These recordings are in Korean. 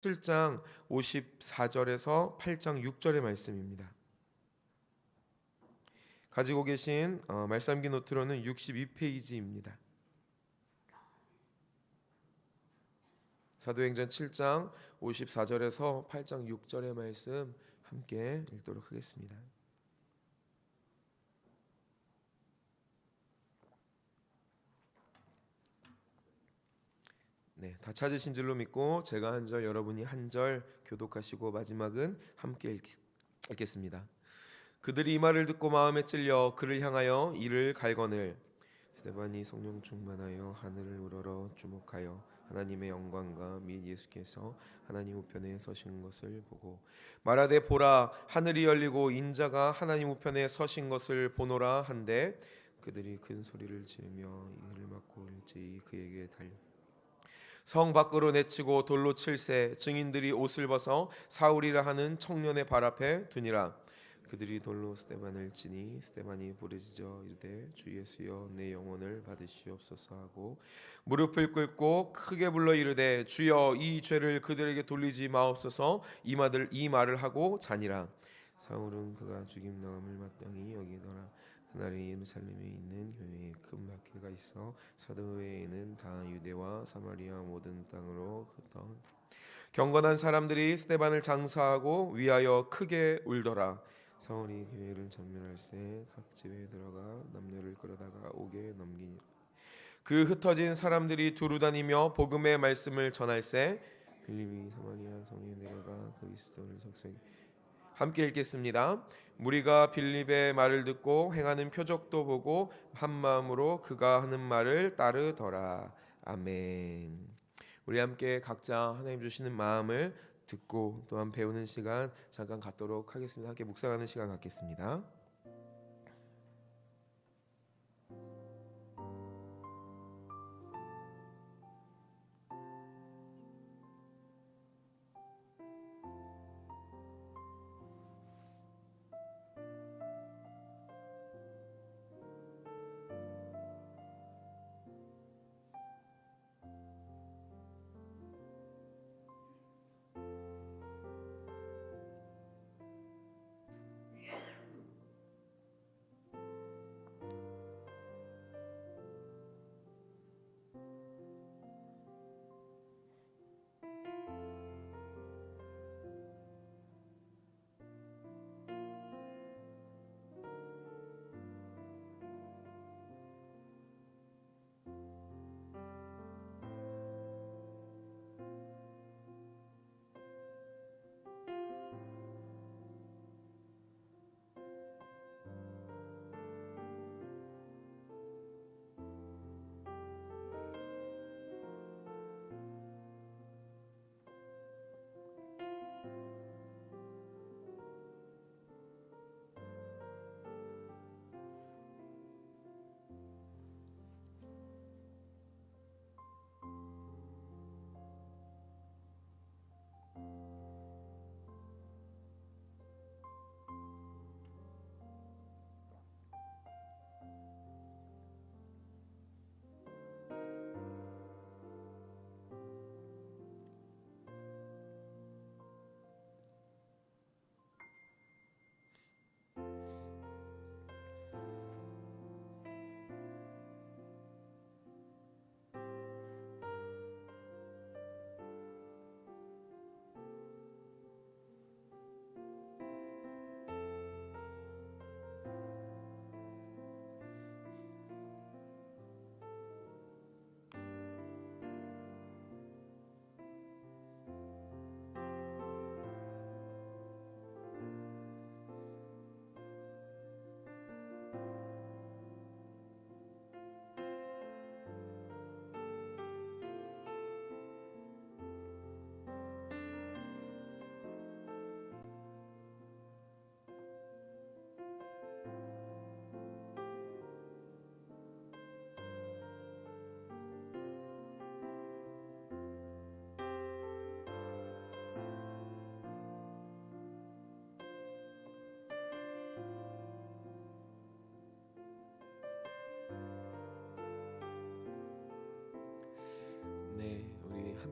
7장 54절에서 8장 6절의 말씀입니다. 가지고 계신 말씀기 노트로는 62페이지입니다. 사도행전 7장 54절에서 8장 6절의 말씀 함께 읽도록 하겠습니다. 네, 다 찾으신 줄로 믿고 제가 한 절 여러분이 한 절 교독하시고 마지막은 함께 읽겠습니다. 그들이 이 말을 듣고 마음에 찔려 그를 향하여 이를 갈거늘 스데반이 성령 충만하여 하늘을 우러러 주목하여 하나님의 영광과 및 예수께서 하나님 우편에 서신 것을 보고 말하되 보라 하늘이 열리고 인자가 하나님 우편에 서신 것을 보노라 한데 그들이 큰 소리를 지르며 이를 막고 일제히 그에게 달려 성 밖으로 내치고 돌로 칠세 증인들이 옷을 벗어 사울이라 하는 청년의 발 앞에 두니라. 그들이 돌로 스데반을 치니 스데반이 부르짖어 이르되 주 예수여 내 영혼을 받으시옵소서 하고 무릎을 꿇고 크게 불러 이르되 주여 이 죄를 그들에게 돌리지 마옵소서 이 말을 하고 자니라. 사울은 그가 죽임 나음을 마땅히 여기더라. 그날에 예루살렘에 있는 교회에 큰 박해가 있어 사도회에는 다 유대와 사마리아 모든 땅으로 흩어 경건한 사람들이 스데반을 장사하고 위하여 크게 울더라. 사울이 교회를 전멸할세 각 집에 들어가 남녀를 끌어다가 옥에 넘기니 그 흩어진 사람들이 두루 다니며 복음의 말씀을 전할세 빌립이 사마리아 성에 내려가 그리스도를 석성히 함께 읽겠습니다. 무리가 빌립의 말을 듣고 행하는 표적도 보고 한 마음으로 그가 하는 말을 따르더라. 아멘. 우리 함께 각자 하나님 주시는 마음을 듣고 또한 배우는 시간 잠깐 갖도록 하겠습니다. 함께 묵상하는 시간 갖겠습니다.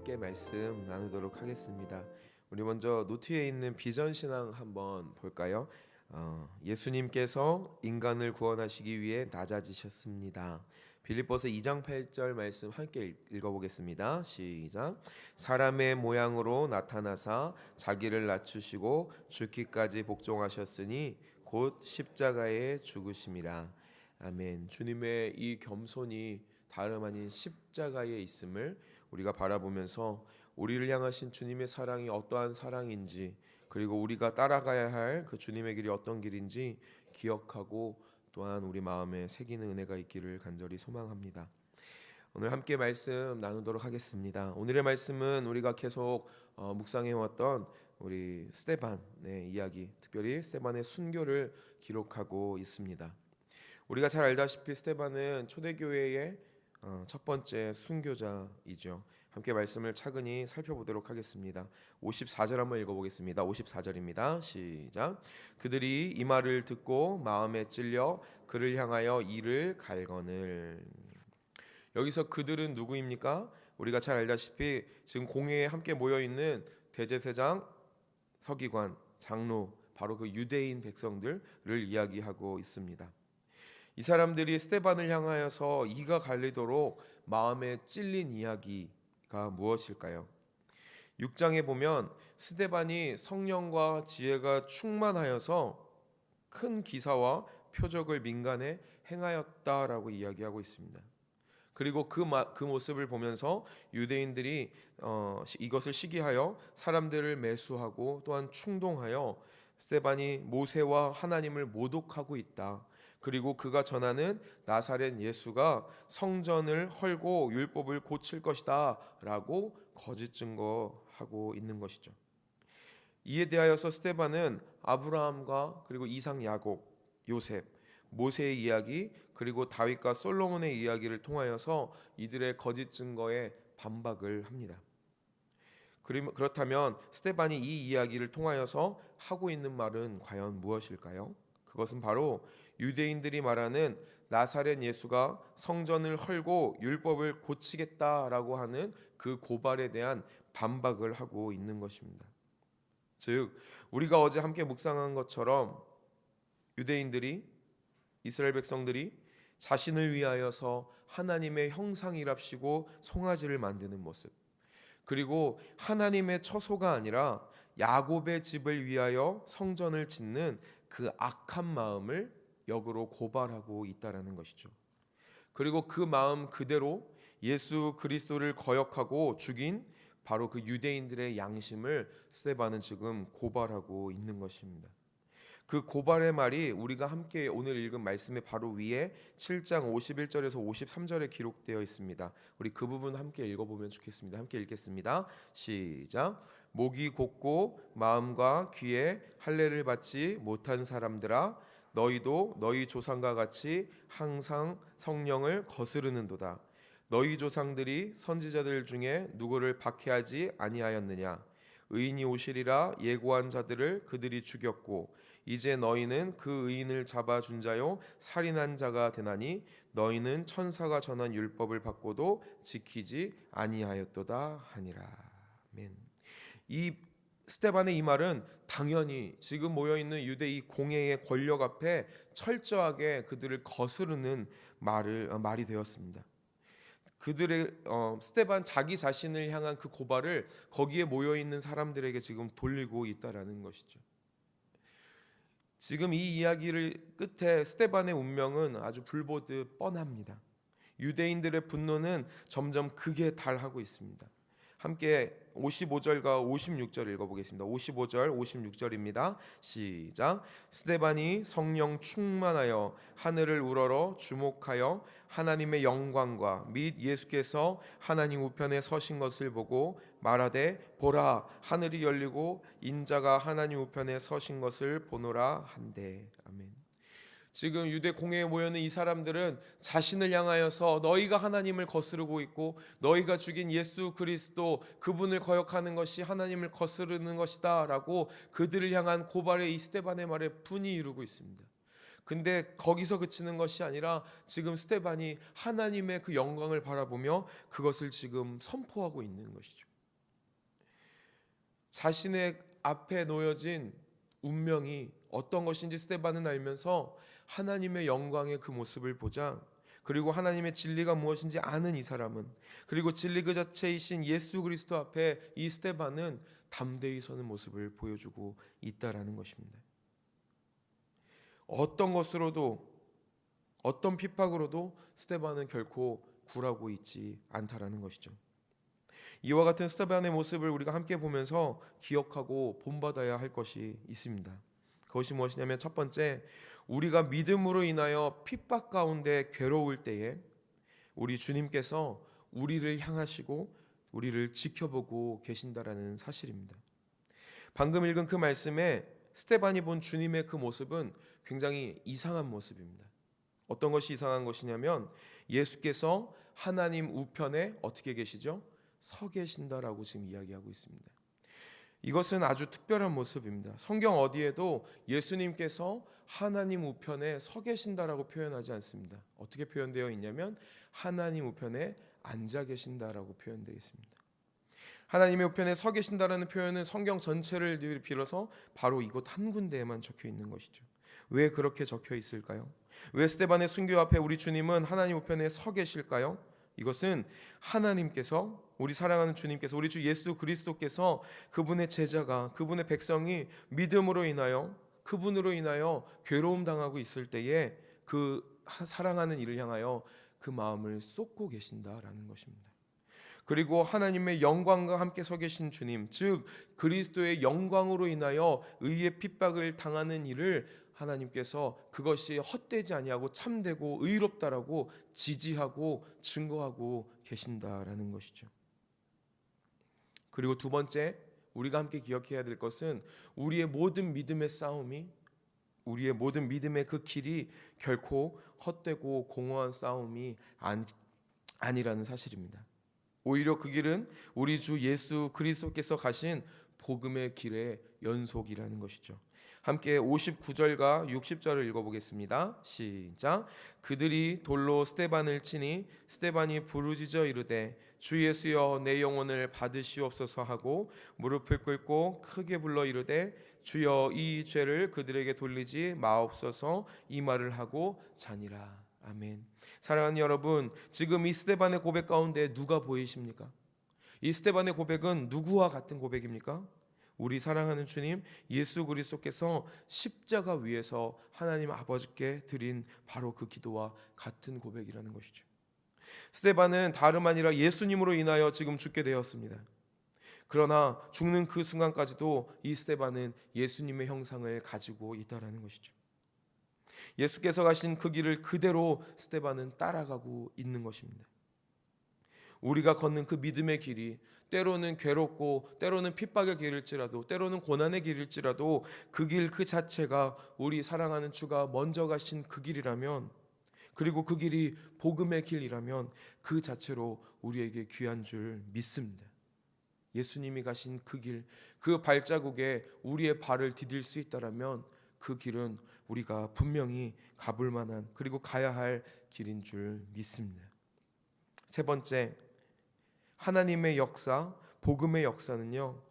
함께 말씀 나누도록 하겠습니다. 우리 먼저 노트에 있는 비전 신앙 한번 볼까요? 예수님께서 인간을 구원하시기 위해 낮아지셨습니다. 빌립보서 2장 8절 말씀 함께 읽어보겠습니다. 시작. 사람의 모양으로 나타나사 자기를 낮추시고 죽기까지 복종하셨으니 곧 십자가에 죽으심이라. 아멘. 주님의 이 겸손이 다름 아닌 십자가에 있음을 우리가 바라보면서 우리를 향하신 주님의 사랑이 어떠한 사랑인지, 그리고 우리가 따라가야 할 그 주님의 길이 어떤 길인지 기억하고 또한 우리 마음에 새기는 은혜가 있기를 간절히 소망합니다. 오늘 함께 말씀 나누도록 하겠습니다. 오늘의 말씀은 우리가 계속 묵상해왔던 우리 스데반의 이야기, 특별히 스데반의 순교를 기록하고 있습니다. 우리가 잘 알다시피 스데반은 초대교회의 첫 번째 순교자이죠. 함께 말씀을 차근히 살펴보도록 하겠습니다. 54절 한번 읽어보겠습니다. 54절입니다. 시작. 그들이 이 말을 듣고 마음에 찔려 그를 향하여 이를 갈거늘. 여기서 그들은 누구입니까? 우리가 잘 알다시피 지금 공회에 함께 모여있는 대제사장, 서기관, 장로, 바로 그 유대인 백성들을 이야기하고 있습니다. 이 사람들이 스데반을 향하여서 이가 갈리도록 마음에 찔린 이야기가 무엇일까요? 6장에 보면 스데반이 성령과 지혜가 충만하여서 큰 기사와 표적을 민간에 행하였다라고 이야기하고 있습니다. 그리고 그 모습을 보면서 유대인들이 이것을 시기하여 사람들을 매수하고 또한 충동하여 스데반이 모세와 하나님을 모독하고 있다. 그리고 그가 전하는 나사렛 예수가 성전을 헐고 율법을 고칠 것이다 라고 거짓 증거하고 있는 것이죠. 이에 대하여서 스데반은 아브라함과 그리고 이삭, 야곱, 요셉, 모세의 이야기, 그리고 다윗과 솔로몬의 이야기를 통하여서 이들의 거짓 증거에 반박을 합니다. 그렇다면 스데반이 이 이야기를 통하여서 하고 있는 말은 과연 무엇일까요? 그것은 바로 유대인들이 말하는 나사렛 예수가 성전을 헐고 율법을 고치겠다라고 하는 그 고발에 대한 반박을 하고 있는 것입니다. 즉 우리가 어제 함께 묵상한 것처럼 유대인들이, 이스라엘 백성들이 자신을 위하여서 하나님의 형상이랍시고 송아지를 만드는 모습, 그리고 하나님의 처소가 아니라 야곱의 집을 위하여 성전을 짓는 그 악한 마음을 역으로 고발하고 있다라는 것이죠. 그리고 그 마음 그대로 예수 그리스도를 거역하고 죽인 바로 그 유대인들의 양심을 스데반은 지금 고발하고 있는 것입니다. 그 고발의 말이 우리가 함께 오늘 읽은 말씀의 바로 위에 7장 51절에서 53절에 기록되어 있습니다. 우리 그 부분 함께 읽어보면 좋겠습니다. 함께 읽겠습니다. 시작. 목이 곧고 마음과 귀에 할례를 받지 못한 사람들아, 너희도 너희 조상과 같이 항상 성령을 거스르는도다. 너희 조상들이 선지자들 중에 누구를 박해하지 아니하였느냐? 의인이 오시리라 예고한 자들을 그들이 죽였고 이제 너희는 그 의인을 잡아준 자요 살인한 자가 되나니 너희는 천사가 전한 율법을 받고도 지키지 아니하였도다 하니라. 아멘. 이 스데반의 이 말은 당연히 지금 모여있는 유대 이 공회의 권력 앞에 철저하게 그들을 거스르는 말이 되었습니다. 그들의 스데반 자기 자신을 향한 그 고발을 거기에 모여있는 사람들에게 지금 돌리고 있다라는 것이죠. 지금 이 이야기를 끝에 스데반의 운명은 아주 불보듯 뻔합니다. 유대인들의 분노는 점점 극에 달하고 있습니다. 함께 55절과 56절 읽어보겠습니다. 55절, 56절입니다. 시작. 스데반이 성령 충만하여 하늘을 우러러 주목하여 하나님의 영광과 및 예수께서 하나님 우편에 서신 것을 보고 말하되 보라 하늘이 열리고 인자가 하나님 우편에 서신 것을 보노라 한대. 아멘. 지금 유대 공회에 모여있는 이 사람들은 자신을 향하여서 너희가 하나님을 거스르고 있고 너희가 죽인 예수 그리스도 그분을 거역하는 것이 하나님을 거스르는 것이다 라고 그들을 향한 고발의 이 스데반의 말에 분이 이루고 있습니다. 근데 거기서 그치는 것이 아니라 지금 스데반이 하나님의 그 영광을 바라보며 그것을 지금 선포하고 있는 것이죠. 자신의 앞에 놓여진 운명이 어떤 것인지 스데반은 알면서 하나님의 영광의 그 모습을 보자, 그리고 하나님의 진리가 무엇인지 아는 이 사람은, 그리고 진리 그 자체이신 예수 그리스도 앞에 이 스데반은 담대히 서는 모습을 보여주고 있다라는 것입니다. 어떤 것으로도, 어떤 핍박으로도 스데반은 결코 굴하고 있지 않다라는 것이죠. 이와 같은 스데반의 모습을 우리가 함께 보면서 기억하고 본받아야 할 것이 있습니다. 그것이 무엇이냐면, 첫 번째, 우리가 믿음으로 인하여 핍박 가운데 괴로울 때에 우리 주님께서 우리를 향하시고 우리를 지켜보고 계신다라는 사실입니다. 방금 읽은 그 말씀에 스데반이 본 주님의 그 모습은 굉장히 이상한 모습입니다. 어떤 것이 이상한 것이냐면, 예수께서 하나님 우편에 어떻게 계시죠? 서 계신다라고 지금 이야기하고 있습니다. 이것은 아주 특별한 모습입니다. 성경 어디에도 예수님께서 하나님 우편에 서 계신다라고 표현하지 않습니다. 어떻게 표현되어 있냐면, 하나님 우편에 앉아 계신다라고 표현되어 있습니다. 하나님의 우편에 서 계신다라는 표현은 성경 전체를 빌어서 바로 이곳 한 군데에만 적혀 있는 것이죠. 왜 그렇게 적혀 있을까요? 왜 스데반의 순교 앞에 우리 주님은 하나님 우편에 서 계실까요? 이것은 하나님께서, 우리 사랑하는 주님께서, 우리 주 예수 그리스도께서 그분의 제자가, 그분의 백성이 믿음으로 인하여, 그분으로 인하여 괴로움 당하고 있을 때에 그 사랑하는 이를 향하여 그 마음을 쏟고 계신다라는 것입니다. 그리고 하나님의 영광과 함께 서 계신 주님, 즉 그리스도의 영광으로 인하여 의의 핍박을 당하는 이를 하나님께서 그것이 헛되지 아니하고 참되고 의롭다라고 지지하고 증거하고 계신다라는 것이죠. 그리고 두 번째, 우리가 함께 기억해야 될 것은 우리의 모든 믿음의 싸움이, 우리의 모든 믿음의 그 길이 결코 헛되고 공허한 싸움이 아니라는 사실입니다. 오히려 그 길은 우리 주 예수 그리스도께서 가신 복음의 길의 연속이라는 것이죠. 함께 59절과 60절을 읽어보겠습니다. 시작. 그들이 돌로 스데반을 치니 스데반이 부르짖어 이르되 주 예수여 내 영혼을 받으시옵소서 하고 무릎을 꿇고 크게 불러 이르되 주여 이 죄를 그들에게 돌리지 마옵소서, 이 말을 하고 자니라. 아멘. 사랑하는 여러분, 지금 이 스데반의 고백 가운데 누가 보이십니까? 이 스데반의 고백은 누구와 같은 고백입니까? 우리 사랑하는 주님 예수 그리스도께서 십자가 위에서 하나님 아버지께 드린 바로 그 기도와 같은 고백이라는 것이죠. 스데반은 다름 아니라 예수님으로 인하여 지금 죽게 되었습니다. 그러나 죽는 그 순간까지도 이 스데반은 예수님의 형상을 가지고 있다라는 것이죠. 예수께서 가신 그 길을 그대로 스데반은 따라가고 있는 것입니다. 우리가 걷는 그 믿음의 길이 때로는 괴롭고 때로는 핍박의 길일지라도 때로는 고난의 길일지라도 그 길 그 자체가 우리 사랑하는 주가 먼저 가신 그 길이라면, 그리고 그 길이 복음의 길이라면 그 자체로 우리에게 귀한 줄 믿습니다. 예수님이 가신 그 길, 그 발자국에 우리의 발을 디딜 수 있다라면 그 길은 우리가 분명히 가볼 만한, 그리고 가야 할 길인 줄 믿습니다. 세 번째, 하나님의 역사, 복음의 역사는요,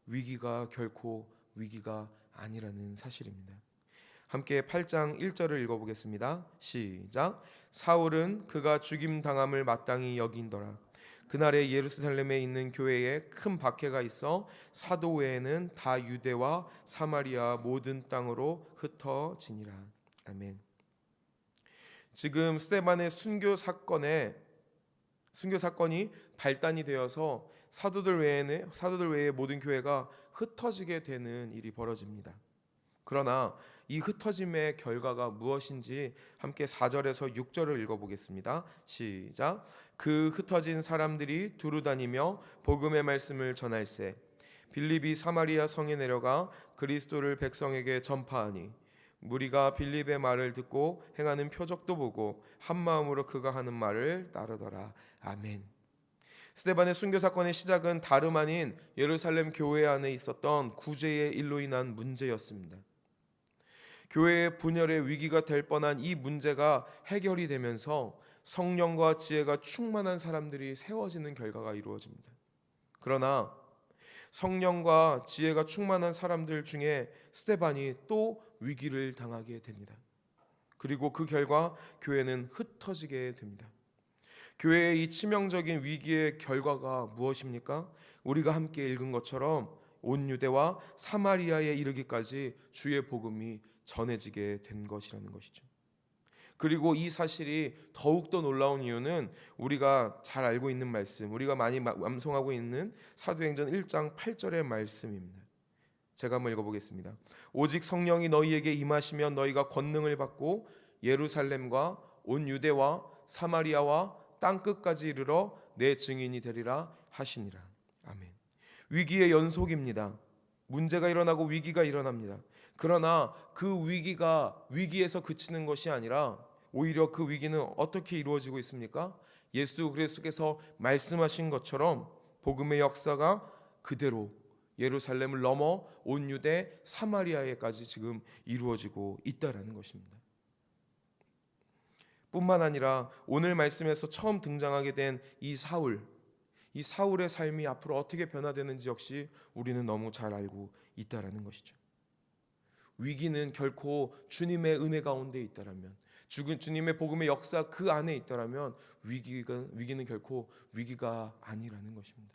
위기가 결코 위기가 아니라는 사실입니다. 함께 8장 1절을 읽어보겠습니다. 시작. 사울은 그가 죽임 당함을 마땅히 여긴더라. 그날에 예루살렘에 있는 교회에 큰 박해가 있어 사도 외에는 다 유대와 사마리아 모든 땅으로 흩어지니라. 아멘. 지금 스데반의 순교 사건이 발단이 되어서 사도들 외에 모든 교회가 흩어지게 되는 일이 벌어집니다. 그러나 이 흩어짐의 결과가 무엇인지 함께 4절에서 6절을 읽어보겠습니다. 시작. 그 흩어진 사람들이 두루 다니며 복음의 말씀을 전할세 빌립이 사마리아 성에 내려가 그리스도를 백성에게 전파하니 무리가 빌립의 말을 듣고 행하는 표적도 보고 한 마음으로 그가 하는 말을 따르더라. 아멘. 스데반의 순교 사건의 시작은 다름 아닌 예루살렘 교회 안에 있었던 구제의 일로 인한 문제였습니다. 교회의 분열의 위기가 될 뻔한 이 문제가 해결이 되면서 성령과 지혜가 충만한 사람들이 세워지는 결과가 이루어집니다. 그러나 성령과 지혜가 충만한 사람들 중에 스데반이 또 위기를 당하게 됩니다. 그리고 그 결과 교회는 흩어지게 됩니다. 교회의 이 치명적인 위기의 결과가 무엇입니까? 우리가 함께 읽은 것처럼 온 유대와 사마리아에 이르기까지 주의 복음이 전해지게 된 것이라는 것이죠. 그리고 이 사실이 더욱더 놀라운 이유는 우리가 잘 알고 있는 말씀, 우리가 많이 암송하고 있는 사도행전 1장 8절의 말씀입니다. 제가 한번 읽어보겠습니다. 오직 성령이 너희에게 임하시면 너희가 권능을 받고 예루살렘과 온 유대와 사마리아와 땅끝까지 이르러 내 증인이 되리라 하시니라. 아멘. 위기의 연속입니다. 문제가 일어나고 위기가 일어납니다. 그러나 그 위기가 위기에서 그치는 것이 아니라 오히려 그 위기는 어떻게 이루어지고 있습니까? 예수 그리스도께서 말씀하신 것처럼 복음의 역사가 그대로 예루살렘을 넘어 온 유대 사마리아에까지 지금 이루어지고 있다라는 것입니다. 뿐만 아니라 오늘 말씀에서 처음 등장하게 된 이 사울의 삶이 앞으로 어떻게 변화되는지 역시 우리는 너무 잘 알고 있다라는 것이죠. 위기는 결코 주님의 은혜 가운데 있다라면, 주님의 복음의 역사 그 안에 있다라면 위기는 결코 위기가 아니라는 것입니다.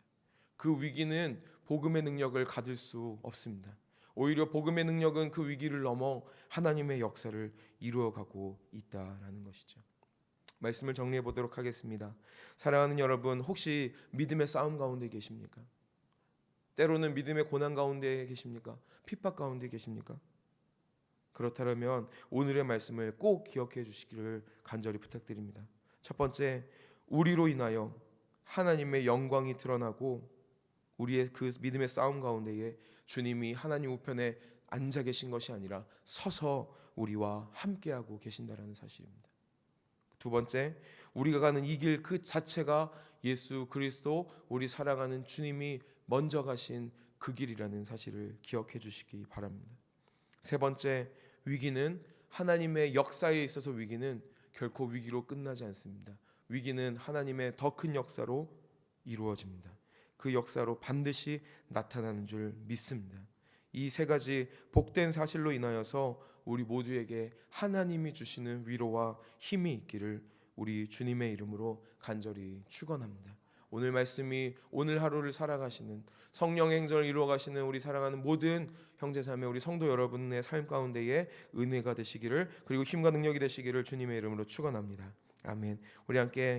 그 위기는 복음의 능력을 가질 수 없습니다. 오히려 복음의 능력은 그 위기를 넘어 하나님의 역사를 이루어가고 있다라는 것이죠. 말씀을 정리해 보도록 하겠습니다. 사랑하는 여러분, 혹시 믿음의 싸움 가운데 계십니까? 때로는 믿음의 고난 가운데 계십니까? 핍박 가운데 계십니까? 그렇다면 오늘의 말씀을 꼭 기억해 주시기를 간절히 부탁드립니다. 첫 번째, 우리로 인하여 하나님의 영광이 드러나고 우리의 그 믿음의 싸움 가운데에 주님이 하나님 우편에 앉아 계신 것이 아니라 서서 우리와 함께하고 계신다라는 사실입니다. 두 번째, 우리가 가는 이 길 그 자체가 예수 그리스도 우리 사랑하는 주님이 먼저 가신 그 길이라는 사실을 기억해 주시기 바랍니다. 세 번째, 위기는 하나님의 역사에 있어서 위기는 결코 위기로 끝나지 않습니다. 위기는 하나님의 더 큰 역사로 이루어집니다. 그 역사로 반드시 나타나는 줄 믿습니다. 이 세 가지 복된 사실로 인하여서 우리 모두에게 하나님이 주시는 위로와 힘이 있기를 우리 주님의 이름으로 간절히 축원합니다. 오늘 말씀이 오늘 하루를 살아가시는 성령의 행전을 이루어가시는 우리 사랑하는 모든 형제자매 우리 성도 여러분의 삶 가운데에 은혜가 되시기를, 그리고 힘과 능력이 되시기를 주님의 이름으로 축원합니다. 아멘. 우리 함께